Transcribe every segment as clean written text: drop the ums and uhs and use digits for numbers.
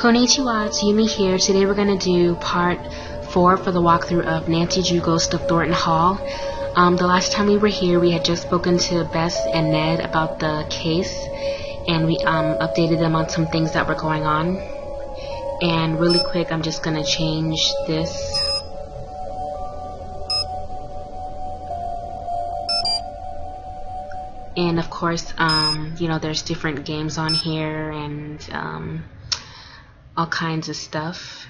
Konnichiwa, it's Yumi here. Today we're going to do part 4 for the walkthrough of Nancy Drew Ghost of Thornton Hall. The last time we were here, we had just spoken to Bess and Ned about the case, and we updated them on some things that were going on. And really quick, I'm just going to change this. And of course, there's different games on here and all kinds of stuff.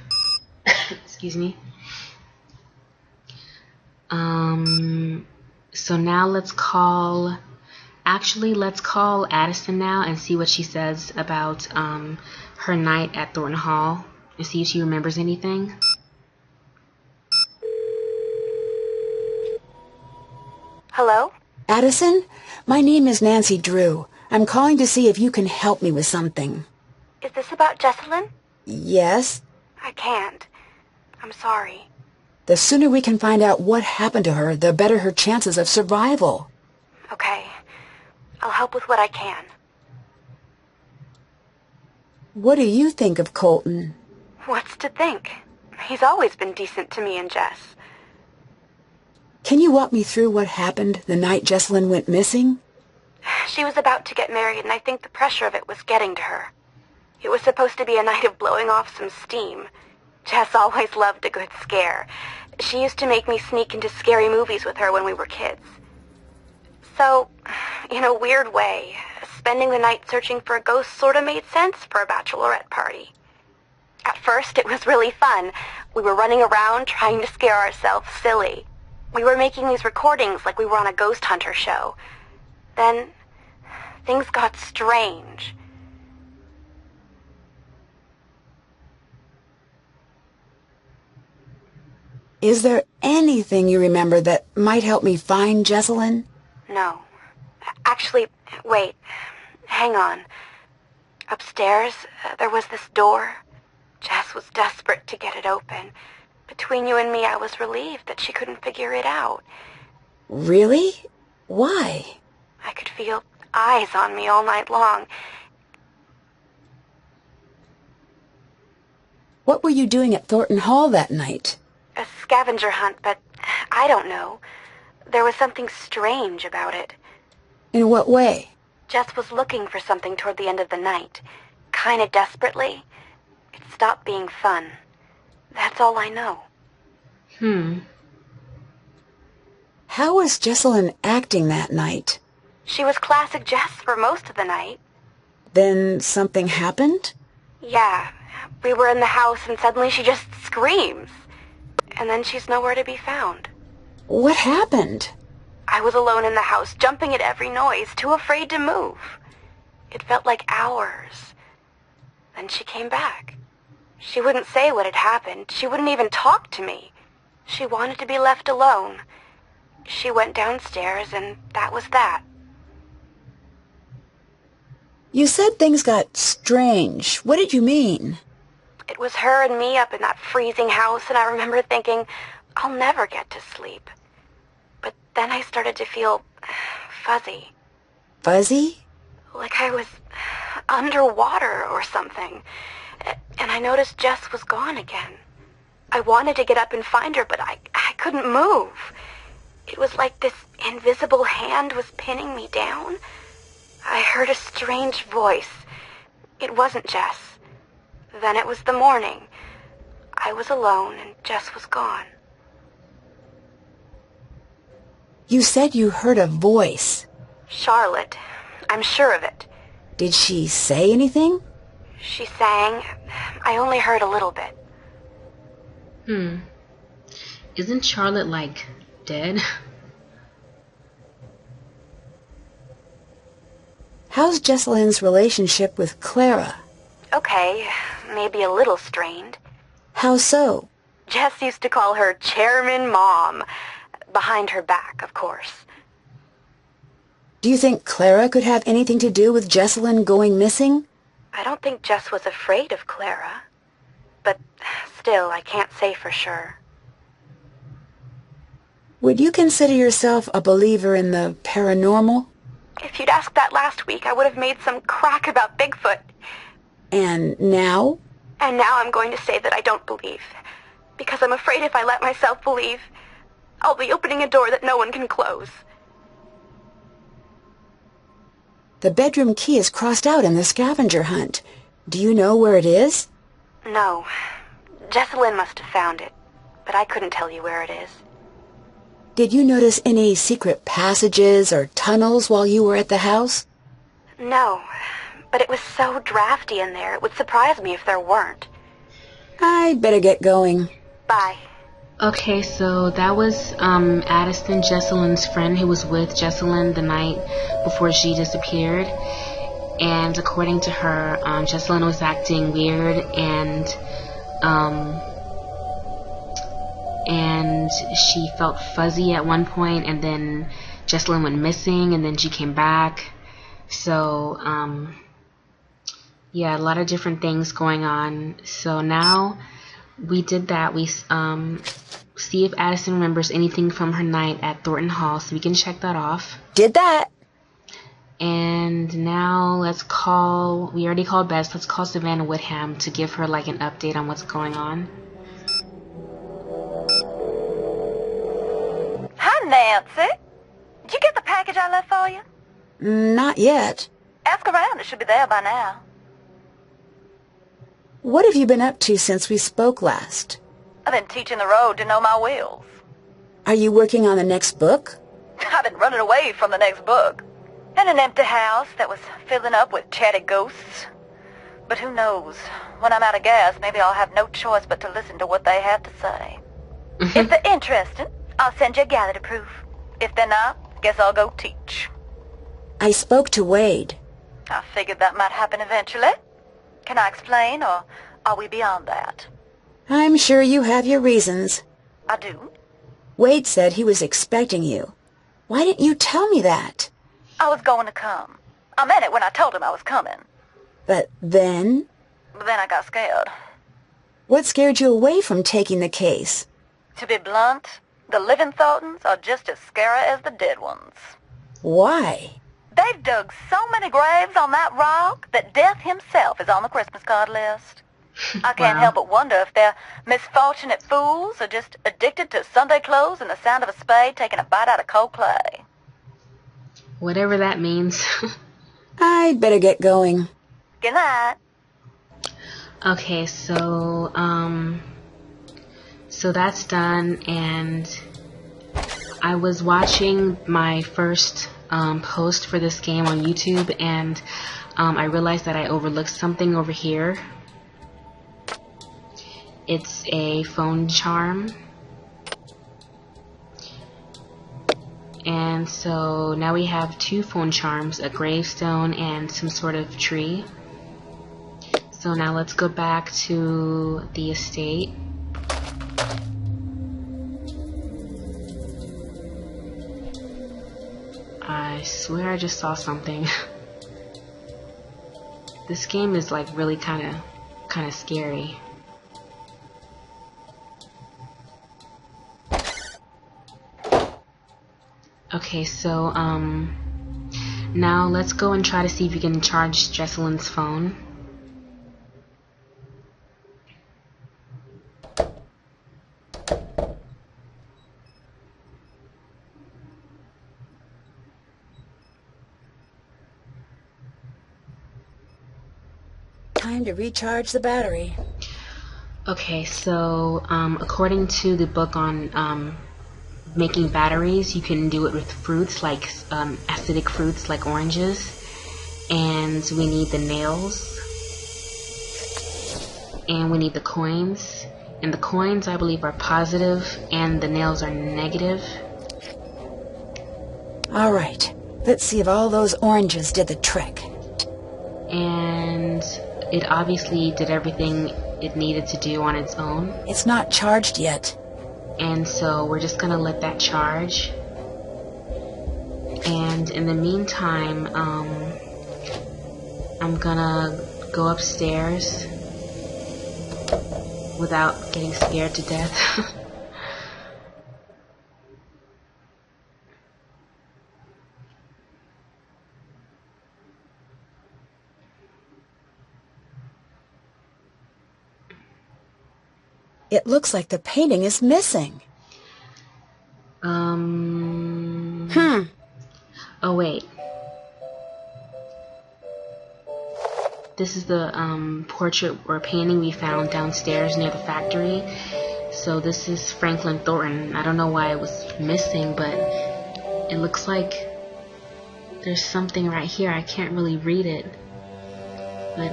Excuse me. So now let's call Addison now and see what she says about her night at Thornton Hall and see if she remembers anything. Hello? Addison, my name is Nancy Drew. I'm calling to see if you can help me with something. Is this about Jessalyn? Yes? I can't. I'm sorry. The sooner we can find out what happened to her, the better her chances of survival. Okay. I'll help with what I can. What do you think of Colton? What's to think? He's always been decent to me and Jess. Can you walk me through what happened the night Jessalyn went missing? She was about to get married, and I think the pressure of it was getting to her. It was supposed to be a night of blowing off some steam. Jess always loved a good scare. She used to make me sneak into scary movies with her when we were kids. So, in a weird way, spending the night searching for a ghost sort of made sense for a bachelorette party. At first, it was really fun. We were running around trying to scare ourselves silly. We were making these recordings like we were on a ghost hunter show. Then, things got strange. Is there anything you remember that might help me find Jessalyn? No. Actually, wait. Hang on. Upstairs, there was this door. Jess was desperate to get it open. Between you and me, I was relieved that she couldn't figure it out. Really? Why? I could feel eyes on me all night long. What were you doing at Thornton Hall that night? A scavenger hunt, but I don't know. There was something strange about it. In what way? Jess was looking for something toward the end of the night. Kinda desperately. It stopped being fun. That's all I know. How was Jessalyn acting that night? She was classic Jess for most of the night. Then something happened? Yeah. We were in the house and suddenly she just screams. And then she's nowhere to be found. What happened? I was alone in the house, jumping at every noise, too afraid to move. It felt like hours. Then she came back. She wouldn't say what had happened. She wouldn't even talk to me. She wanted to be left alone. She went downstairs, and that was that. You said things got strange. What did you mean? It was her and me up in that freezing house, and I remember thinking, I'll never get to sleep. But then I started to feel fuzzy. Fuzzy? Like I was underwater or something. And I noticed Jess was gone again. I wanted to get up and find her, but I couldn't move. It was like this invisible hand was pinning me down. I heard a strange voice. It wasn't Jess. Then it was the morning. I was alone and Jess was gone. You said you heard a voice. Charlotte. I'm sure of it. Did she say anything? She sang. I only heard a little bit. Isn't Charlotte, dead? How's Jessalyn's relationship with Clara? Okay, maybe a little strained. How so? Jess used to call her Chairman Mom. Behind her back, of course. Do you think Clara could have anything to do with Jessalyn going missing? I don't think Jess was afraid of Clara. But still, I can't say for sure. Would you consider yourself a believer in the paranormal? If you'd asked that last week, I would have made some crack about Bigfoot. And now? And now I'm going to say that I don't believe. Because I'm afraid if I let myself believe, I'll be opening a door that no one can close. The bedroom key is crossed out in the scavenger hunt. Do you know where it is? No. Jessalyn must have found it, but I couldn't tell you where it is. Did you notice any secret passages or tunnels while you were at the house? No, but it was so drafty in there, it would surprise me if there weren't. I'd better get going. Bye. Okay, so that was Addison, Jessalyn's friend, who was with Jessalyn the night before she disappeared. And according to her, Jessalyn was acting weird, and she felt fuzzy at one point, and then Jessalyn went missing, and then she came back. So yeah, a lot of different things going on. So now we did that. We see if Addison remembers anything from her night at Thornton Hall, so we can check that off. Did that. And now let's call, we already called Bess, let's call Savannah Woodham to give her like an update on what's going on. Hi, Nancy. Did you get the package I left for you? Not yet. Ask around. It should be there by now. What have you been up to since we spoke last? I've been teaching the road to know my wheels. Are you working on the next book? I've been running away from the next book. In an empty house that was filling up with chatty ghosts. But who knows? When I'm out of gas, maybe I'll have no choice but to listen to what they have to say. If they're interested, I'll send you a gallery proof. If they're not, guess I'll go teach. I spoke to Wade. I figured that might happen eventually. Can I explain, or are we beyond that? I'm sure you have your reasons. I do. Wade said he was expecting you. Why didn't you tell me that? I was going to come. I meant it when I told him I was coming. But then? But then I got scared. What scared you away from taking the case? To be blunt, the living Thorntons are just as scary as the dead ones. Why? They've dug so many graves on that rock that Death himself is on the Christmas card list. I can't help but wonder if they're misfortunate fools or just addicted to Sunday clothes and the sound of a spade taking a bite out of cold clay. Whatever that means. I'd better get going. Good night. Okay, so that's done, and I was watching my first post for this game on YouTube, and I realized that I overlooked something over here. It's a phone charm. And so now we have two phone charms, a gravestone and some sort of tree. So now let's go back to the estate. I swear I just saw something. This game is like really kind of scary. Okay, so now let's go and try to see if we can charge Jessalyn's phone. Time to recharge the battery. Okay, so according to the book on making batteries, you can do it with fruits, like acidic fruits like oranges, and we need the nails, and we need the coins, and the coins I believe are positive and the nails are negative. Alright, let's see if all those oranges did the trick. And it obviously did everything it needed to do on its own. It's not charged yet. And so we're just gonna let that charge. And in the meantime, I'm gonna go upstairs without getting scared to death. It looks like the painting is missing. Oh, wait. This is the portrait or painting we found downstairs near the factory. So this is Franklin Thornton. I don't know why it was missing, but it looks like there's something right here. I can't really read it, but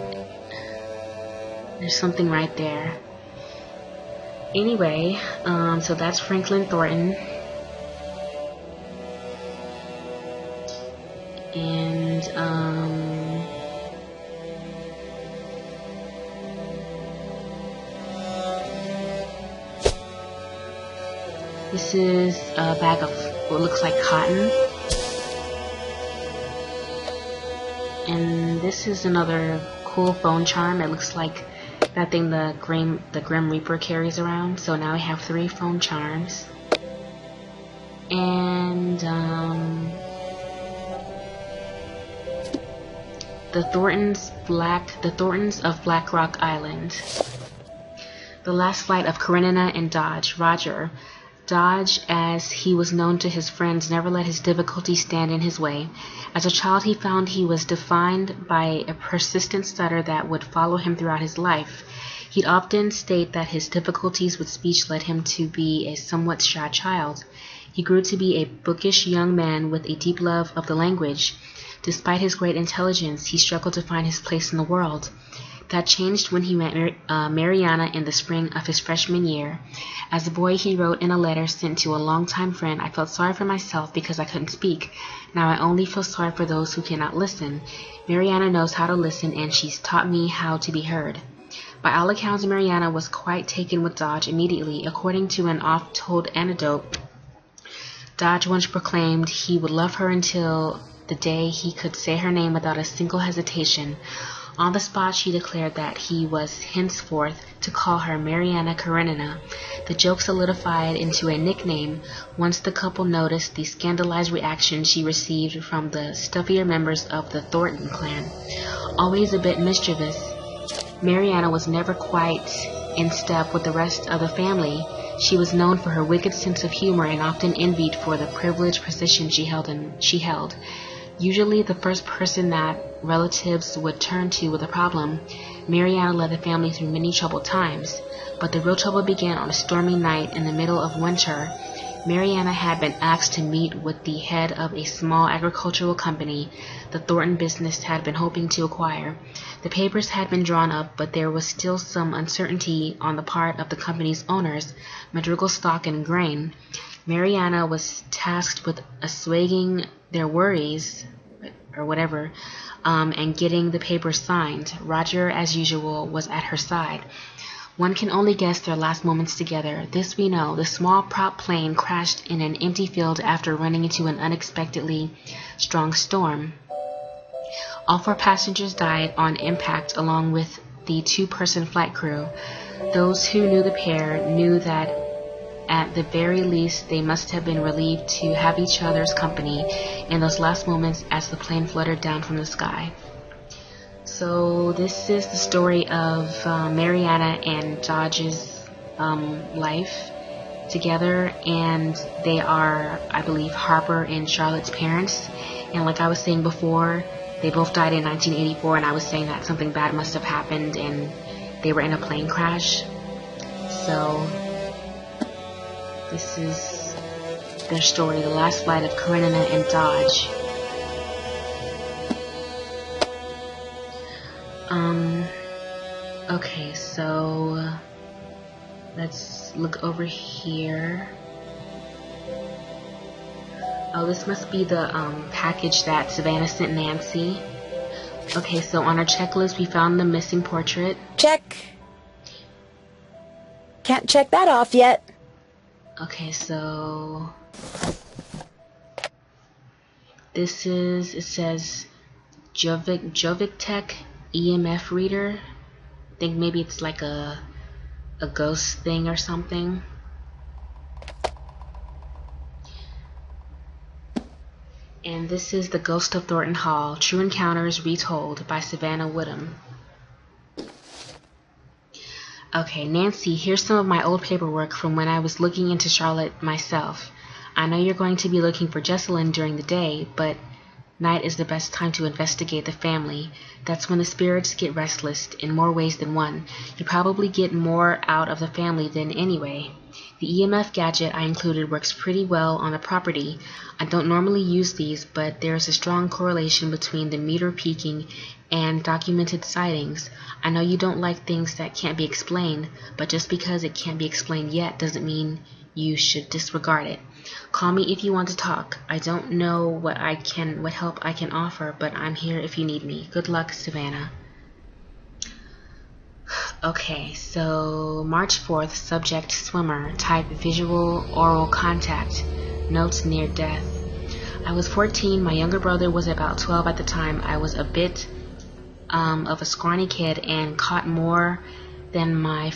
there's something right there. Anyway, so that's Franklin Thornton. And this is a bag of what looks like cotton. And this is another cool phone charm. It looks like that thing the Grim Reaper carries around. So now we have 3 phone charms. And the Thorntons of Black Rock Island. The last flight of Karenina and Dodge. Roger. Dodge, as he was known to his friends, never let his difficulties stand in his way. As a child, he found he was defined by a persistent stutter that would follow him throughout his life. He'd often state that his difficulties with speech led him to be a somewhat shy child. He grew to be a bookish young man with a deep love of the language. Despite his great intelligence, he struggled to find his place in the world. That changed when he met Mariana in the spring of his freshman year. As a boy, he wrote in a letter sent to a longtime friend, "I felt sorry for myself because I couldn't speak. Now I only feel sorry for those who cannot listen. Mariana knows how to listen, and she's taught me how to be heard." By all accounts, Mariana was quite taken with Dodge immediately. According to an oft-told anecdote, Dodge once proclaimed he would love her until the day he could say her name without a single hesitation. On the spot, she declared that he was henceforth to call her Mariana Karenina. The joke solidified into a nickname once the couple noticed the scandalized reaction she received from the stuffier members of the Thornton clan. Always a bit mischievous, Mariana was never quite in step with the rest of the family. She was known for her wicked sense of humor and often envied for the privileged position she held. Usually the first person that relatives would turn to with a problem, Mariana led the family through many troubled times. But the real trouble began on a stormy night in the middle of winter. Mariana had been asked to meet with the head of a small agricultural company the Thornton business had been hoping to acquire. The papers had been drawn up, but there was still some uncertainty on the part of the company's owners, Madrigal Stock and Grain. Mariana was tasked with assuaging their worries, or whatever, and getting the papers signed. Roger, as usual, was at her side. One can only guess their last moments together. This we know. The small prop plane crashed in an empty field after running into an unexpectedly strong storm. All 4 passengers died on impact, along with the 2-person flight crew. Those who knew the pair knew that at the very least they must have been relieved to have each other's company in those last moments as the plane fluttered down from the sky. So this is the story of Mariana and Dodge's life together, and they are, I believe, Harper and Charlotte's parents. And like I was saying before, they both died in 1984, and I was saying that something bad must have happened and they were in a plane crash. So this is their story, the last flight of Karenina and Dodge. Okay, so let's look over here. Oh, this must be the package that Savannah sent Nancy. Okay, so on our checklist we found the missing portrait. Check. Can't check that off yet. Okay, so this is, it says Jovictech EMF reader. I think maybe it's like a ghost thing or something. And this is The Ghost of Thornton Hall, True Encounters Retold by Savannah Woodham. Okay, Nancy, here's some of my old paperwork from when I was looking into Charlotte myself. I know you're going to be looking for Jessalyn during the day, but night is the best time to investigate the family. That's when the spirits get restless in more ways than one. You probably get more out of the family than anyway. The EMF gadget I included works pretty well on the property. I don't normally use these, but there's a strong correlation between the meter peaking and documented sightings. I know you don't like things that can't be explained, but just because it can't be explained yet doesn't mean you should disregard it. Call me if you want to talk. I don't know what help I can offer, but I'm here if you need me. Good luck, Savannah. Okay, so March 4th, subject swimmer, type visual oral contact, notes near death. I was 14, my younger brother was about 12 at the time. I was a bit of a scrawny kid and caught more than my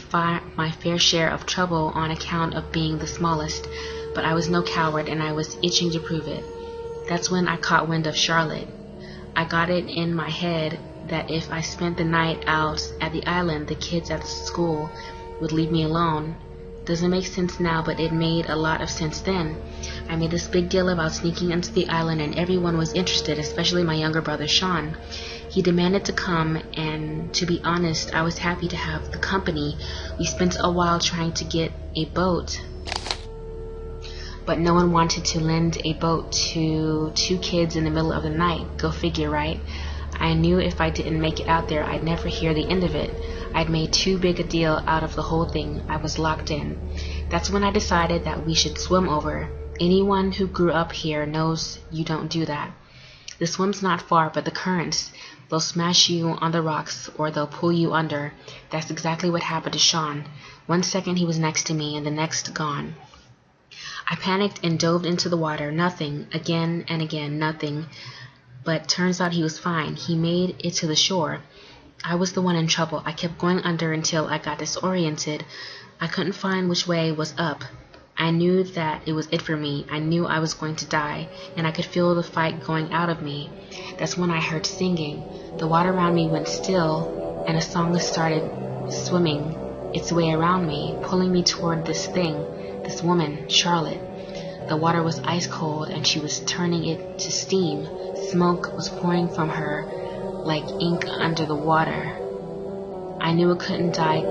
fair share of trouble on account of being the smallest, but I was no coward and I was itching to prove it. That's when I caught wind of Charlotte. I got it in my head that if I spent the night out at the island, the kids at school would leave me alone. Doesn't make sense now, but it made a lot of sense then. I made this big deal about sneaking into the island and everyone was interested, especially my younger brother Sean. He demanded to come, and to be honest, I was happy to have the company. We spent a while trying to get a boat, but no one wanted to lend a boat to two kids in the middle of the night. Go figure, right? I knew if I didn't make it out there, I'd never hear the end of it. I'd made too big a deal out of the whole thing. I was locked in. That's when I decided that we should swim over. Anyone who grew up here knows you don't do that. The swim's not far, but the currents, they'll smash you on the rocks or they'll pull you under. That's exactly what happened to Sean. 1 second he was next to me and the next gone. I panicked and dove into the water. Nothing. Again and again, nothing. But turns out he was fine. He made it to the shore. I was the one in trouble. I kept going under until I got disoriented. I couldn't find which way was up. I knew that it was it for me. I knew I was going to die, and I could feel the fight going out of me. That's when I heard singing. The water around me went still, and a song started swimming its way around me, pulling me toward this thing, this woman, Charlotte. The water was ice cold, and she was turning it to steam. Smoke was pouring from her like ink under the water. I knew I couldn't die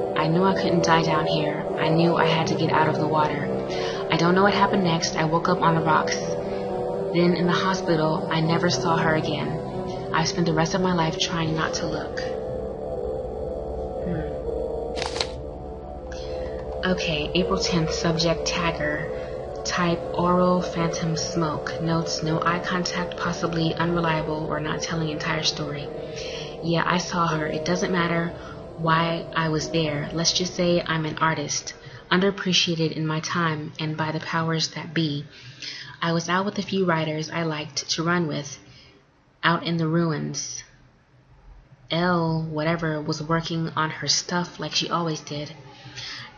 down here. I knew I had to get out of the water. I don't know what happened next. I woke up on the rocks. Then in the hospital, I never saw her again. I spent the rest of my life trying not to look. Okay, April 10th, subject tagger. Type oral phantom smoke. Notes no eye contact, possibly unreliable or not telling the entire story. Yeah, I saw her. It doesn't matter why I was there. Let's just say I'm an artist, underappreciated in my time and by the powers that be. I was out with a few writers I liked to run with, out in the ruins. Elle, whatever, was working on her stuff like she always did.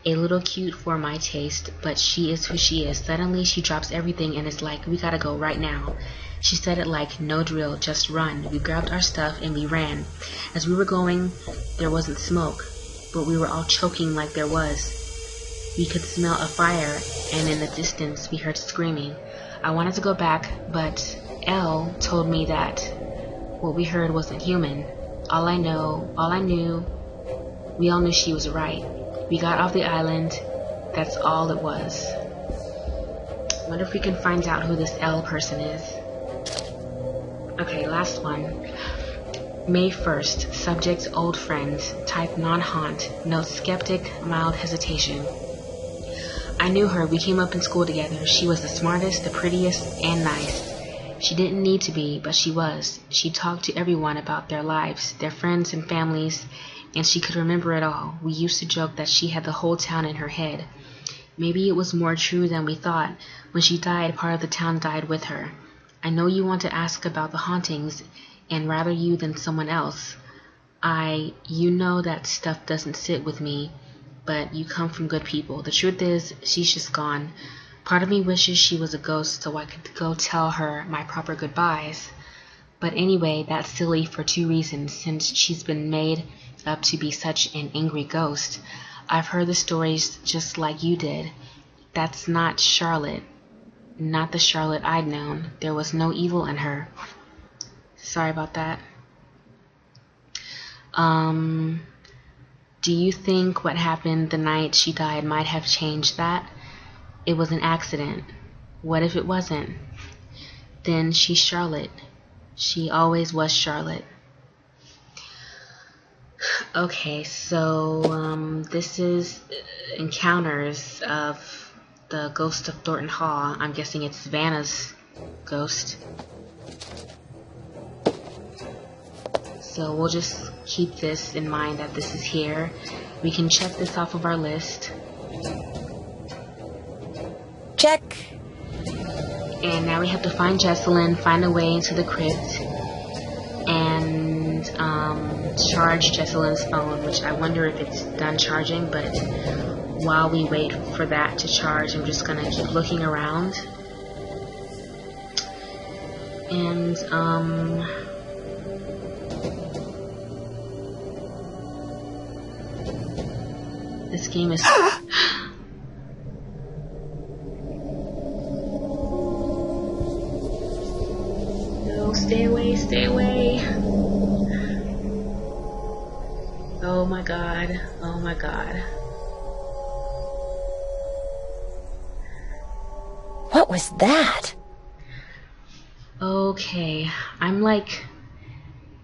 A little cute for my taste, but she is who she is. Suddenly she drops everything and is like, we gotta go right now. She said it like, no drill, just run. We grabbed our stuff and we ran. As we were going, there wasn't smoke, but we were all choking like there was. We could smell a fire, and in the distance we heard screaming. I wanted to go back, but Elle told me that what we heard wasn't human. We all knew she was right. We got off the island. That's all it was. Wonder if we can find out who this L person is. Okay, last one. May 1st, subject old friend, type non-haunt, note skeptic, mild hesitation. I knew her. We came up in school together. She was the smartest, the prettiest, and nice. She didn't need to be, but she was. She talked to everyone about their lives, their friends and families, and she could remember it all. We used to joke that she had the whole town in her head. Maybe it was more true than we thought. When she died, part of the town died with her. I know you want to ask about the hauntings, and rather you than someone else. You know that stuff doesn't sit with me, but you come from good people. The truth is, she's just gone. Part of me wishes she was a ghost so I could go tell her my proper goodbyes. But anyway, that's silly for two reasons, since she's been made up to be such an angry ghost. I've heard the stories just like you did. That's not Charlotte. Not the Charlotte I'd known. There was no evil in her. Sorry about that. Do you think what happened the night she died might have changed that? It was an accident. What if it wasn't? Then she's Charlotte. She always was Charlotte. Okay, so this is encounters of the ghost of Thornton Hall. I'm guessing it's Savannah's ghost. So we'll just keep this in mind that this is here. We can check this off of our list. Check. And now we have to find Jesselyn, find a way into the crypt, and charge Jesselyn's phone, which I wonder if it's done charging, but while we wait for that to charge, I'm just gonna keep looking around. And this game is no, stay away, stay away. Oh my god, oh my god. What was that? Okay, I'm like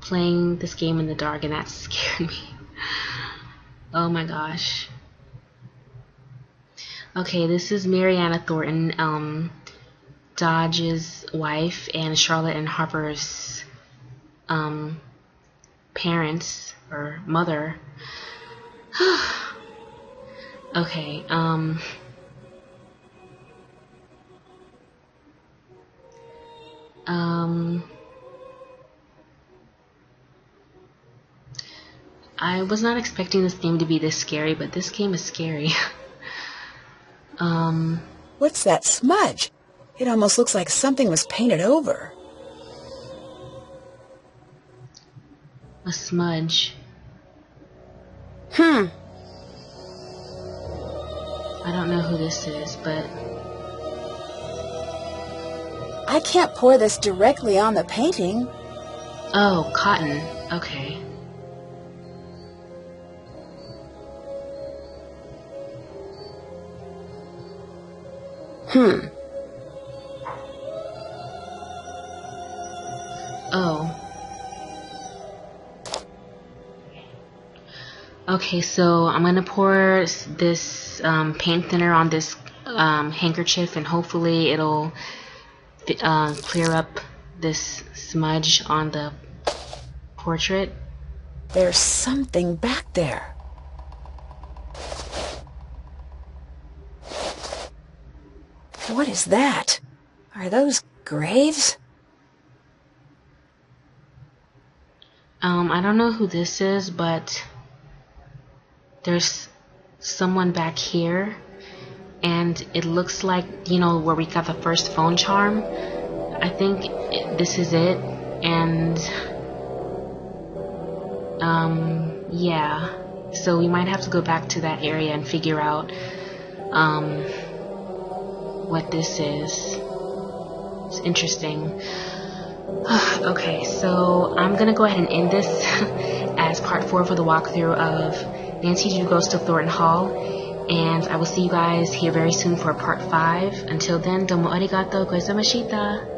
playing this game in the dark and that scared me. Oh my gosh. Okay, this is Mariana Thornton, Dodge's wife, and Charlotte and Harper's parents or mother. Okay, I was not expecting this game to be this scary, but this game is scary. What's that smudge? It almost looks like something was painted over. A smudge. Hmm. I don't know who this is, but I can't pour this directly on the painting. oh, cotton. Okay. Oh. Okay, so I'm gonna pour this paint thinner on this handkerchief, and hopefully it'll clear up this smudge on the portrait. There's something back there. What is that? Are those graves? I don't know who this is, but there's someone back here, and it looks like, you know, where we got the first phone charm. I think this is it, and yeah, so we might have to go back to that area and figure out what this is. It's interesting. Okay, so I'm gonna go ahead and end this as part 4 for the walkthrough of Nancy Drew Ghost of Thornton Hall, and I will see you guys here very soon for part 5. Until then, domo arigato gozaimashita.